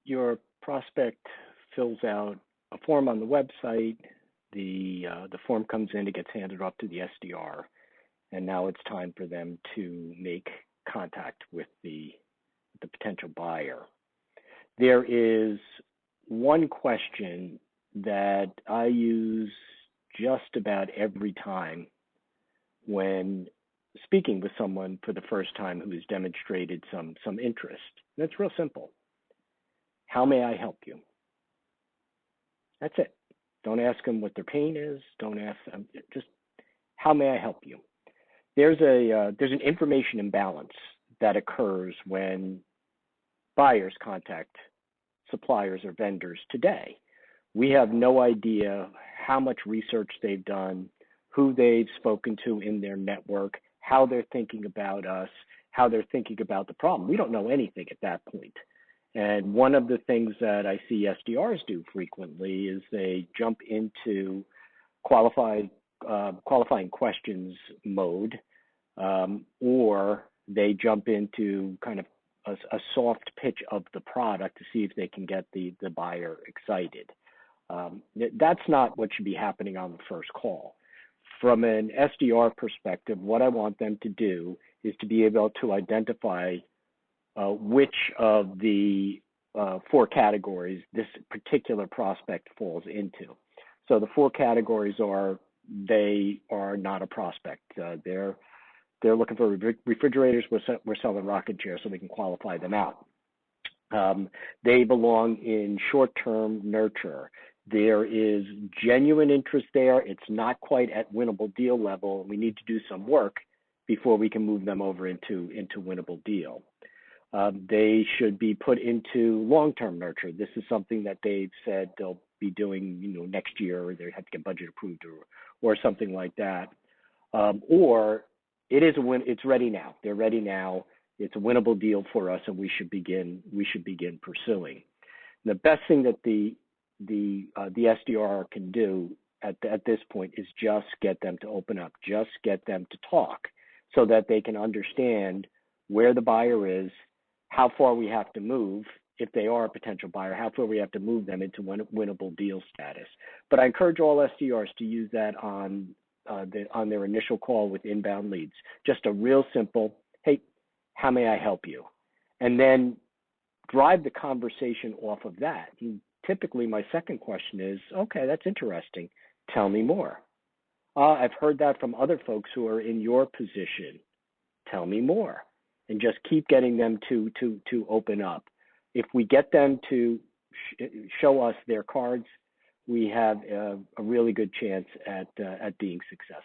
your prospect fills out a form on the website. The form comes in, it gets handed off to the SDR, and now it's time for them to make contact with the potential buyer. There is one question that I use just about every time when speaking with someone for the first time who has demonstrated some interest. And it's real simple. How may I help you? That's it. Don't ask them what their pain is. Don't ask them. Just how may I help you? There's an information imbalance that occurs when buyers contact suppliers or vendors today. We have no idea how much research they've done, who they've spoken to in their network, how they're thinking about us, how they're thinking about the problem. We don't know anything at that point. And one of the things that I see SDRs do frequently is they jump into qualifying questions mode, or they jump into kind of a soft pitch of the product to see if they can get the buyer excited. That's not what should be happening on the first call. From an SDR perspective, what I want them to do is to be able to identify which of the 4 categories this particular prospect falls into. So the 4 categories are: they are not a prospect. They're looking for refrigerators. We're selling rocking chairs, so we can qualify them out. They belong in short-term nurture. There is genuine interest there. It's not quite at winnable deal level. We need to do some work before we can move them over into winnable deal. They should be put into long-term nurture. This is something that they've said they'll be doing, next year, or they have to get budget approved, or something like that. Or it is it's ready now. They're ready now. It's a winnable deal for us, and we should begin pursuing. The best thing that the SDR can do at this point is just get them to open up, just get them to talk, so that they can understand where the buyer is, how far we have to move if they are a potential buyer, how far we have to move them into winnable deal status. But I encourage all SDRs to use that on their initial call with inbound leads. Just a real simple, hey, how may I help you? And then drive the conversation off of that. And typically, my second question is, okay, that's interesting. Tell me more. I've heard that from other folks who are in your position. Tell me more. And just keep getting them to open up. If we get them to show us their cards, we have a really good chance at being successful.